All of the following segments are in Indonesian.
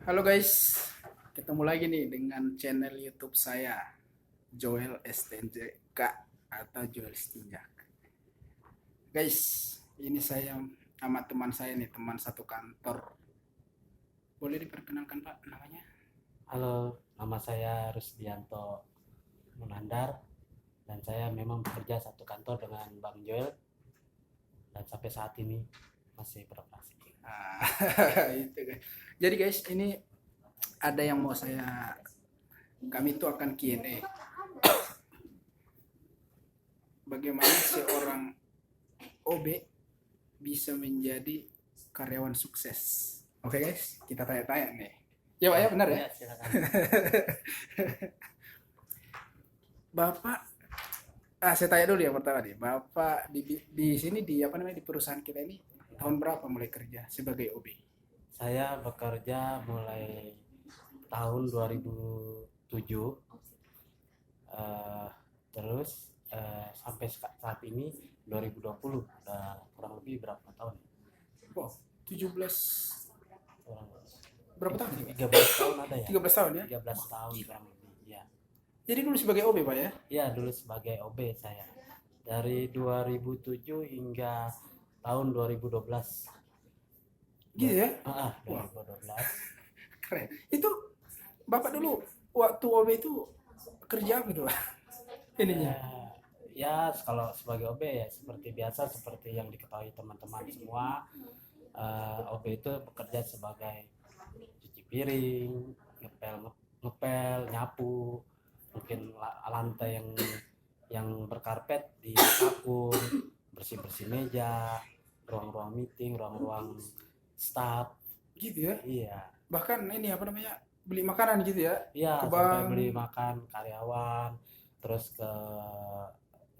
Halo guys, ketemu lagi nih dengan channel YouTube saya, Joel STNJK atau Joel Stinjak. Guys, ini saya sama teman saya nih, teman satu kantor. Boleh diperkenalkan Pak namanya? Halo, nama saya Rusdianto Munandar dan saya memang bekerja satu kantor dengan Bang Joel dan sampai saat ini masih beroperasi. Ah, itu guys. Jadi guys, ini ada yang mau kami itu akan Q&A. Bagaimana seorang OB bisa menjadi karyawan sukses? Oke guys, kita tanya-tanya nih. Ya Pak ya, benar ya? Ya, silakan. Bapak, saya tanya dulu ya pertama nih. Bapak di sini di apa namanya di perusahaan kita ini tahun berapa mulai kerja sebagai OB? Saya bekerja mulai tahun 2007 eh, terus sampai saat ini 2020 udah kurang lebih berapa tahun? Wow, 17 Kurang berapa tahun sih Pak? 13 tahun ada ya? 13 tahun ya? 13 tahun kurang lebih. Ya. Jadi dulu sebagai OB Pak ya? Ya, dulu sebagai OB saya. Dari 2007 hingga tahun 2012. Gitu ya? Wah, 2012. keren. Itu Bapak dulu waktu OB itu kerja apa itu Pak? Ininya. Eh, ya, kalau sebagai OB ya seperti biasa, seperti yang diketahui teman-teman semua, OB itu bekerja sebagai cuci piring, ngepel, ngepel, nyapu, mungkin lantai yang berkarpet di vakum, bersih-bersih meja, ruang-ruang meeting, ruang-ruang staff. Gitu ya? Iya, Bahkan ini apa namanya? Beli makanan gitu ya? iya Ke sampai bank. beli makan karyawan, terus ke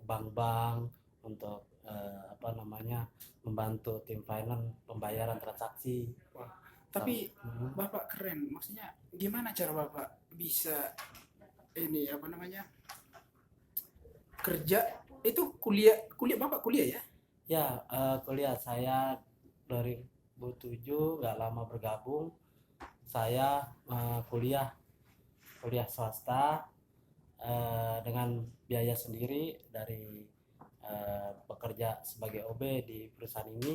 bank-bank untuk apa namanya membantu tim finance pembayaran transaksi. Wah, tapi Mhm. Bapak keren. Maksudnya gimana cara Bapak bisa ini apa namanya? Kerja itu kuliah kuliah Bapak kuliah ya? Ya, kuliah saya 2007 nggak lama bergabung. Saya kuliah kuliah swasta dengan biaya sendiri dari bekerja sebagai OB di perusahaan ini.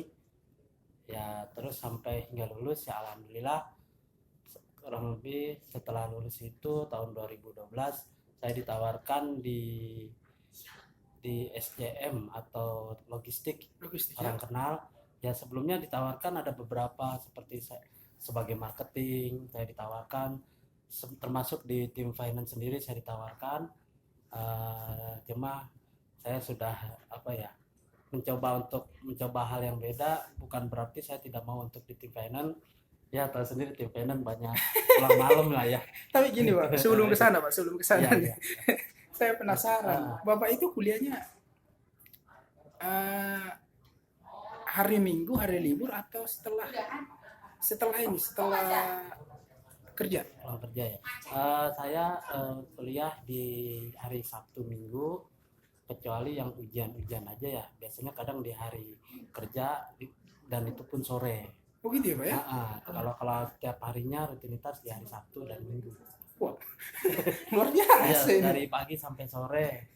Ya, terus sampai hingga lulus ya alhamdulillah kurang lebih setelah lulus itu tahun 2012 saya ditawarkan di SCM atau logistik Logistik ya? orang kenal. Ya sebelumnya ditawarkan ada beberapa seperti sebagai marketing saya ditawarkan, termasuk di tim finance sendiri saya ditawarkan. Cuma saya sudah apa ya mencoba hal yang beda, bukan berarti saya tidak mau untuk di tim finance. Ya tahu sendiri tim finance banyak pulang malam lah ya. Tapi gini Pak, sebelum ke sana Pak, sebelum ke sana Iya, nih. iya. Saya Terus penasaran. Bapak itu kuliahnya eh, hari Minggu, hari libur atau setelah kerja? pulang kerja ya. Saya kuliah di hari Sabtu Minggu, kecuali yang ujian-ujian aja ya. Biasanya kadang di hari kerja dan itu pun sore. Oh gitu ya Pak ya? Kalau kalau tiap harinya rutinitas di hari Sabtu dan Minggu. Wah, luar Ya, biasa ini. dari pagi sampai sore.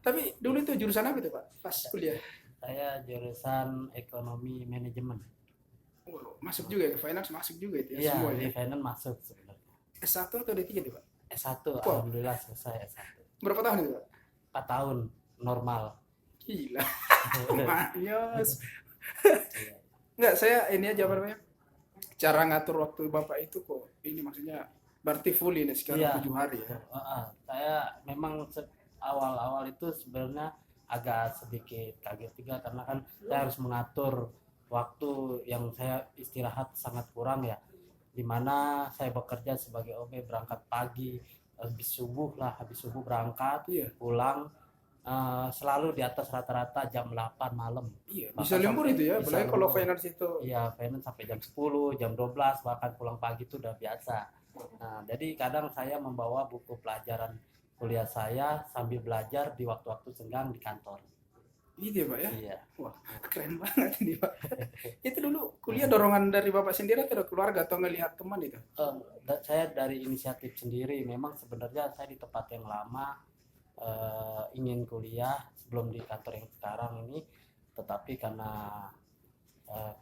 Tapi dulu itu jurusan apa itu Pak pas kuliah? Saya jurusan ekonomi manajemen. Oh, masuk juga ya, finance masuk juga itu ya Iya, semua di ya. finance masuk sebenarnya. S1 atau D3 nih Pak? S1 Wah, alhamdulillah selesai S1. berapa tahun itu Pak? 4 tahun normal. Gila, Iya. maknyos. Enggak, saya ini aja apa namanya? Cara ngatur waktu Bapak itu kok ini maksudnya berarti full ini sekarang Iya, 7 hari ya. saya memang awal-awal itu sebenarnya agak sedikit kaget juga karena kan saya harus mengatur waktu yang saya istirahat sangat kurang ya. Dimana saya bekerja sebagai OB berangkat pagi, habis subuh berangkat, Iya, pulang selalu di atas rata-rata jam 8 malam. iya. Bisa Bahkan lembur sampai itu ya, bisa apalagi kalau lembur. finance itu. Iya, finance sampai jam 10, jam 12, bahkan pulang pagi itu udah biasa. Nah, jadi kadang saya membawa buku pelajaran kuliah saya sambil belajar di waktu-waktu senggang di kantor. Gitu ya Pak ya. Iya. Wah, keren banget ini Pak. Itu dulu kuliah dorongan dari Bapak sendiri atau dari keluarga atau ngelihat teman itu? Saya dari inisiatif sendiri. Memang sebenarnya saya di tempat yang lama ingin kuliah sebelum di kantor yang sekarang ini, tetapi karena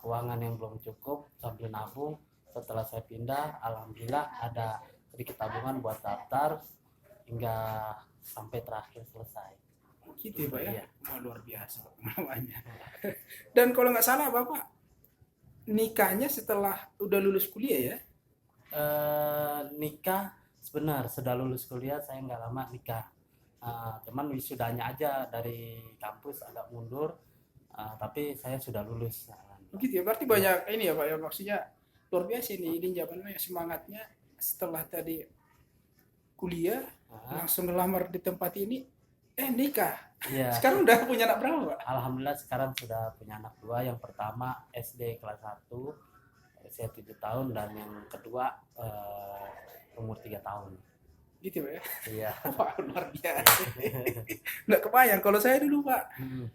keuangan yang belum cukup sambil nabung, setelah saya pindah alhamdulillah ada sedikit tabungan buat daftar hingga sampai terakhir selesai. Gitu ya Pak ya. Iya. Wah, luar biasa Pak pengalamannya. Dan kalau nggak salah Bapak nikahnya setelah udah lulus kuliah ya? Nikah sebenar sudah lulus kuliah saya nggak lama nikah. Cuman wisudanya aja dari kampus agak mundur, tapi saya sudah lulus. Begitu ya. Berarti banyak ini ya Pak ya, maksudnya luar biasa ini jawabannya semangatnya setelah tadi kuliah Ah, langsung ngelamar di tempat ini nikah. iya. Sekarang udah punya anak berapa Pak? Alhamdulillah sekarang sudah punya anak dua. Yang pertama SD kelas 1 usia 7 tahun, dan yang kedua umur 3 tahun. Gitu Pak ya. Iya. Wah, luar biasa. Nggak kebayang kalau saya dulu Pak. Hmm,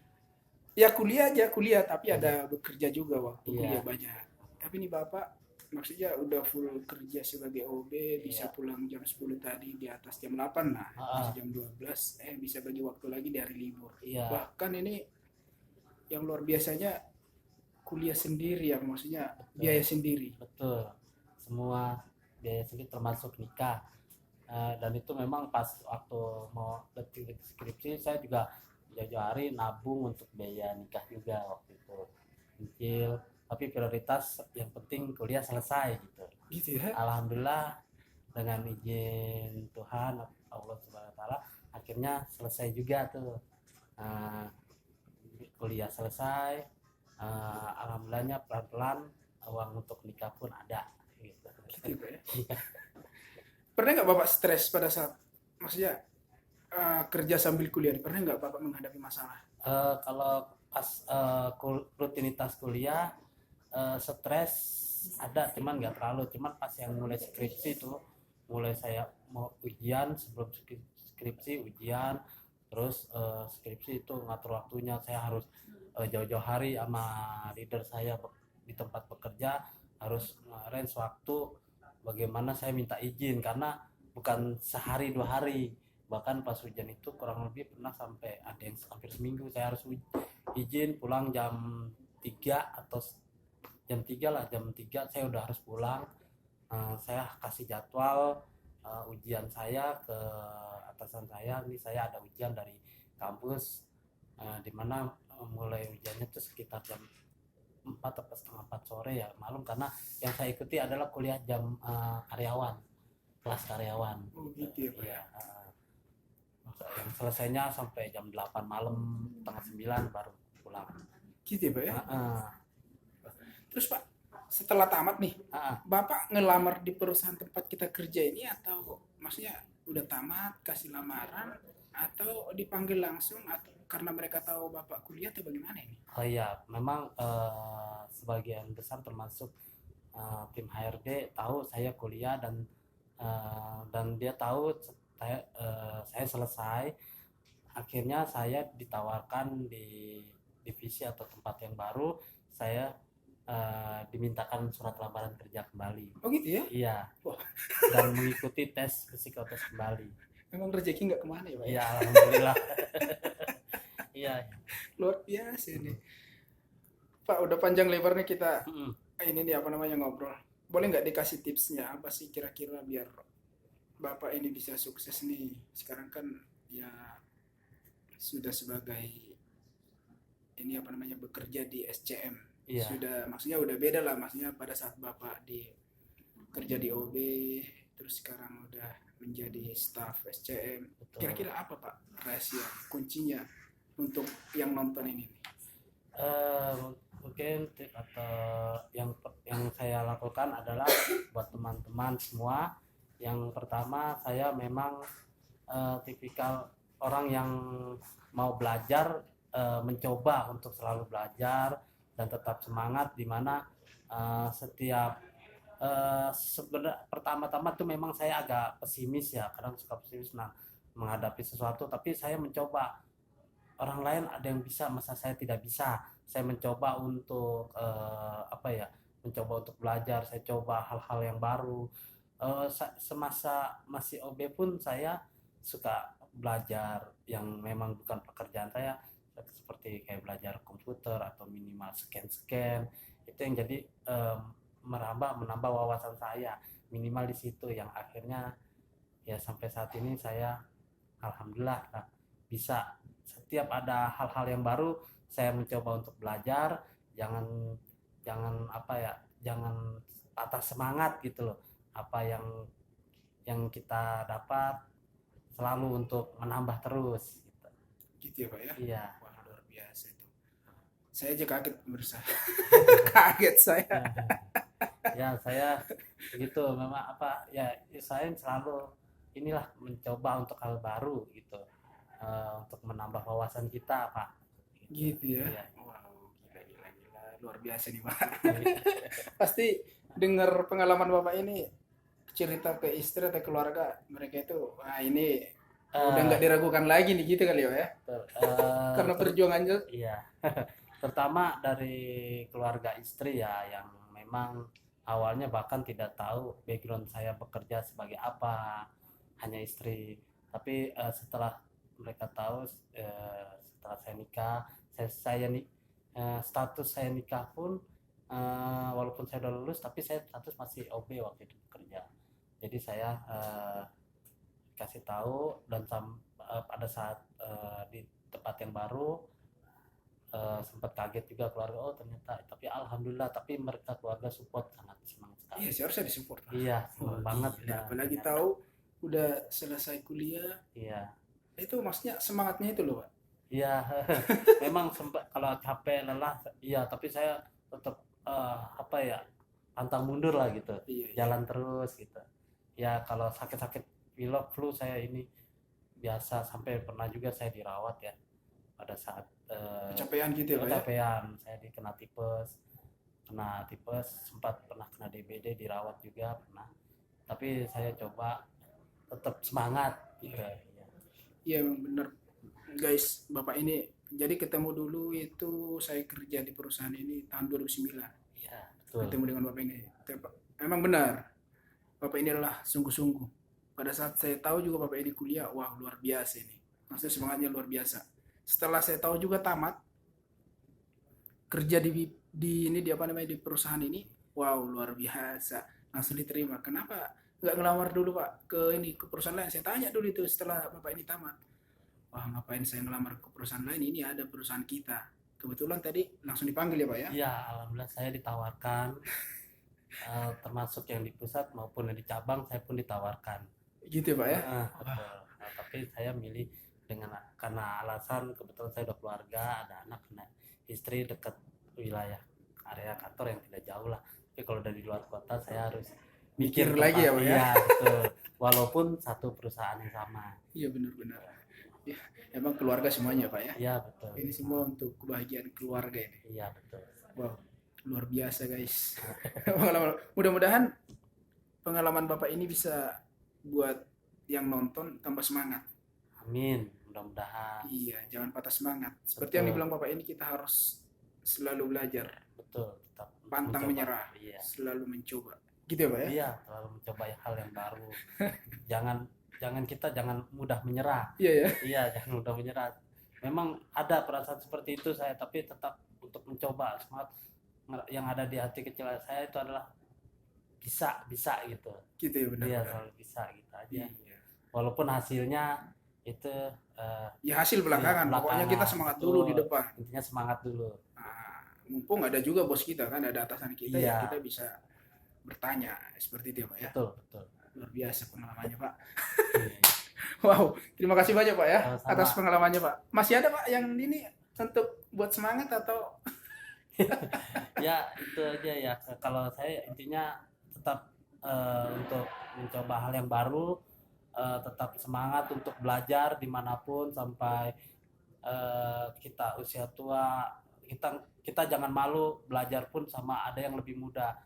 Ya kuliah aja kuliah tapi ada bekerja juga waktu Iya. kuliah banyak. Tapi ini Bapak maksudnya udah full kerja sebagai OB, bisa Iya. pulang jam 10 tadi di atas jam 8 lah, Ah, masih jam 12 bisa bagi waktu lagi di hari libur. iya, Bahkan ini yang luar biasanya kuliah sendiri yang maksudnya betul, biaya sendiri. betul. Semua biaya sendiri termasuk nikah. Dan itu memang pas waktu mau detik skripsi saya juga jauh-jauh hari nabung untuk biaya nikah juga waktu itu, kecil, tapi prioritas yang penting kuliah selesai gitu. Gitu ya. Alhamdulillah dengan izin Tuhan Allah Subhanahu Wa Taala akhirnya selesai juga tuh. Nah, kuliah selesai, alhamdulillahnya pelan-pelan uang untuk nikah pun ada gitu. Gitu Pak ya. Pernah nggak Bapak stres pada saat maksudnya kerja sambil kuliah? Pernah nggak Bapak menghadapi masalah? Kalau pas rutinitas kuliah stres ada, cuman nggak terlalu. Cuman pas yang mulai skripsi tuh, mulai saya mau ujian, sebelum skripsi ujian, terus skripsi itu ngatur waktunya, saya harus jauh-jauh hari sama leader saya di tempat bekerja, harus range waktu bagaimana saya minta izin, karena bukan sehari 2 hari, bahkan pas ujian itu kurang lebih pernah sampai ada yang hampir seminggu saya harus izin pulang jam 3 atau jam 3 lah, jam 3 saya udah harus pulang. Saya kasih jadwal ujian saya ke atasan saya, ini saya ada ujian dari kampus, dimana mulai ujiannya tuh sekitar jam 4 atau setengah 4 sore ya, malum, karena yang saya ikuti adalah kuliah jam karyawan, kelas karyawan. Oh gitu ya Pak Iya, ya. yang selesainya sampai jam 8 malam, setengah 9 baru pulang. Gitu ya Pak ya. Ah, Terus Pak, setelah tamat nih, ah, ah. Bapak ngelamar di perusahaan tempat kita kerja ini atau maksudnya udah tamat kasih lamaran atau dipanggil langsung atau karena mereka tahu Bapak kuliah atau bagaimana ini? Oh iya, memang sebagian besar termasuk tim HRD tahu saya kuliah, dan dia tahu saya selesai. Akhirnya saya ditawarkan di divisi atau tempat yang baru, saya dimintakan surat lamaran kerja kembali. Oh gitu ya? Iya, Wah, dan mengikuti tes psikotes kembali. memang rezeki nggak kemana ya Pak ya? Iya, alhamdulillah. Iya. Luar biasa nih. Pak, udah panjang lebar nih kita Mm-mm. ini nih apa namanya ngobrol. Boleh nggak dikasih tipsnya apa sih kira-kira biar Bapak ini bisa sukses nih? Sekarang kan ya sudah sebagai ini apa namanya bekerja di SCM. Iya, Sudah maksudnya udah beda lah maksudnya pada saat Bapak di kerja di OB terus sekarang udah menjadi staff SCM. betul. Kira-kira apa Pak rahasia kuncinya untuk yang nonton ini? Eh, Mungkin tip atau yang saya lakukan adalah buat teman-teman semua. Yang pertama, saya memang tipikal orang yang mau belajar, mencoba untuk selalu belajar dan tetap semangat, dimana setiap sebenarnya pertama-tama tuh memang saya agak pesimis ya, kadang suka pesimis menghadapi sesuatu, tapi saya mencoba orang lain ada yang bisa, masa saya tidak bisa. Saya mencoba untuk mencoba untuk belajar, saya coba hal-hal yang baru. Semasa masih OB pun saya suka belajar yang memang bukan pekerjaan saya, seperti kayak belajar komputer atau minimal scan-scan. Itu yang jadi menambah wawasan saya, minimal di situ, yang akhirnya ya sampai saat ini saya alhamdulillah lah, bisa setiap ada hal-hal yang baru saya mencoba untuk belajar. Jangan jangan jangan patah semangat gitu loh. Apa yang kita dapat selalu untuk menambah terus gitu. Gitu ya Pak ya. Iya. Wah, luar biasa itu. Saya aja kaget pemirsa. Kaget saya. Ya saya begitu, memang saya selalu inilah mencoba untuk hal baru gitu, untuk menambah wawasan kita Pak. Gitu ya. Iya. Wow, gila. Luar biasa nih Pak. Pasti dengar pengalaman Bapak ini, cerita ke istri atau keluarga, mereka itu, wah ini udah nggak diragukan lagi nih gitu kali ya. Betul. Karena perjuangannya. Iya. Terutama dari keluarga istri ya, yang memang awalnya bahkan tidak tahu background saya bekerja sebagai apa, hanya istri. Tapi setelah mereka tahu, setelah saya nikah, status saya nikah pun, walaupun saya udah lulus tapi saya status masih OB waktu itu bekerja. Jadi saya kasih tahu, dan pada saat di tempat yang baru, sempat kaget juga keluarga, oh ternyata, tapi alhamdulillah, tapi mereka keluarga support, sangat semangat sekali. Iya, seharusnya disupport. Iya, senang banget ya. Apalagi tahu udah selesai kuliah. Iya. Itu maksudnya semangatnya itu loh Pak. Iya. Memang sempat kalau capek lelah, iya, tapi saya tetap pantang mundur lah gitu. Iya. Jalan terus gitu. Ya kalau sakit-sakit pilek, flu, saya ini biasa, sampai pernah juga saya dirawat ya pada saat kecapean gitu ya Pak ya. kecapean, saya kena tipes, sempat pernah kena DBD, dirawat juga pernah. Tapi saya coba tetap semangat gitu. Iya memang benar guys, Bapak ini jadi ketemu dulu itu saya kerja di perusahaan ini tahun 2009. Iya, betul. Ketemu dengan Bapak ini. Memang benar. Bapak ini adalah sungguh-sungguh. Pada saat saya tahu juga Bapak ini kuliah, wah luar biasa ini. Maksudnya semangatnya luar biasa. Setelah saya tahu juga tamat kerja di perusahaan ini, wow luar biasa, langsung diterima. Kenapa nggak ngelamar dulu Pak ke perusahaan lain? Saya tanya dulu itu setelah Bapak ini tamat. Wah ngapain saya ngelamar ke perusahaan lain, ini ada perusahaan kita. Kebetulan tadi langsung dipanggil ya Pak ya. Iya, alhamdulillah saya ditawarkan, termasuk yang di pusat maupun yang di cabang, saya pun ditawarkan. Gitu ya Pak ya. Betul. Tapi saya milih karena alasan kebetulan saya udah keluarga, ada anak, istri, dekat wilayah area kantor yang tidak jauh lah. Tapi kalau dari luar kota saya harus mikir lagi ya Pak ya. Iya, betul. Walaupun satu perusahaan yang sama. Iya benar. Ya, emang keluarga semuanya Pak ya. Iya betul. Ini semua untuk kebahagiaan keluarga ini. Iya betul. Wow, luar biasa guys. Mudah-mudahan pengalaman Bapak ini bisa buat yang nonton tambah semangat. Amin, mudah-mudahan. Iya, jangan patah semangat. Seperti yang dibilang Bapak ini, kita harus selalu belajar. Betul, tetap pantang menyerah. Iya. Selalu mencoba. Gitu ya Pak ya? Iya, selalu mencoba hal yang baru. jangan mudah menyerah. Iya ya. Iya, jangan mudah menyerah. Memang ada perasaan seperti itu saya, tapi tetap untuk mencoba. Semangat yang ada di hati kecil saya itu adalah bisa gitu. Gitu ya, benar. Iya, selalu bisa gitu aja. Iya. Walaupun hasilnya itu ya hasil belakangan. Pokoknya kita semangat dulu di depan. Intinya semangat dulu. Nah, mumpung ada juga bos kita kan, ada atasan kita, iya. Ya kita bisa bertanya seperti itu Pak ya. Betul. Luar biasa pengalamannya Pak. Wow, terima kasih banyak Pak ya. Sama-sama. Atas pengalamannya Pak. Masih ada Pak yang ini untuk buat semangat atau? Ya itu aja ya. Kalau saya intinya tetap untuk mencoba hal yang baru, tetap semangat untuk belajar dimanapun sampai kita usia tua. Kita jangan malu belajar pun sama ada yang lebih muda.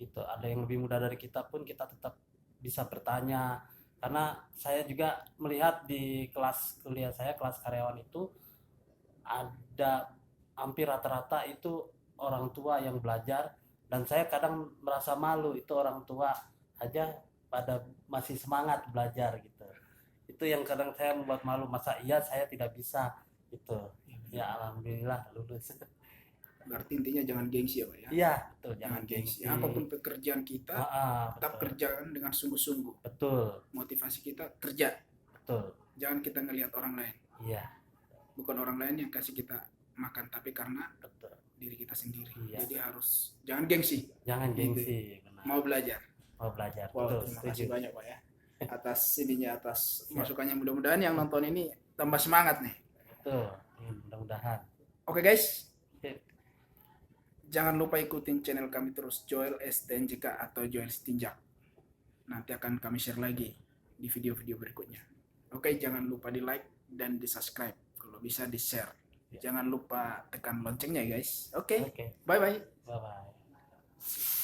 Gitu. Ada yang lebih muda dari kita pun kita tetap bisa bertanya. Karena saya juga melihat di kelas kuliah saya, kelas karyawan itu, ada hampir rata-rata itu orang tua yang belajar, dan saya kadang merasa malu itu orang tua aja pada masih semangat belajar gitu. Itu yang kadang saya membuat malu, masa iya saya tidak bisa gitu. Ya alhamdulillah lulus. Berarti intinya jangan gengsi ya Pak ya. Iya betul, Jangan jangan gengsi. gengsi. Apapun pekerjaan kita, tetap Betul. kerjakan dengan sungguh-sungguh. Betul, Motivasi kita kerja. betul. Jangan kita ngelihat orang lain. Iya, Bukan orang lain yang kasih kita makan, tapi karena betul. diri kita sendiri. Iya. Jadi harus jangan gengsi. Jangan gengsi, benar. Mau belajar. Mau belajar. Wow, Betul, terima setuju. kasih banyak Pak ya atas ininya, atas Siap. masukannya. Mudah-mudahan yang nonton ini tambah semangat nih. Betul. Mudah-mudahan. Oke guys, jangan lupa ikutin channel kami terus, Joel STNJK atau Joel Stinjak. Nanti akan kami share lagi di video-video berikutnya. Oke, jangan lupa di like dan di subscribe. Kalau bisa di share. Jangan lupa tekan loncengnya guys. Oke, Oke. bye bye. Bye bye.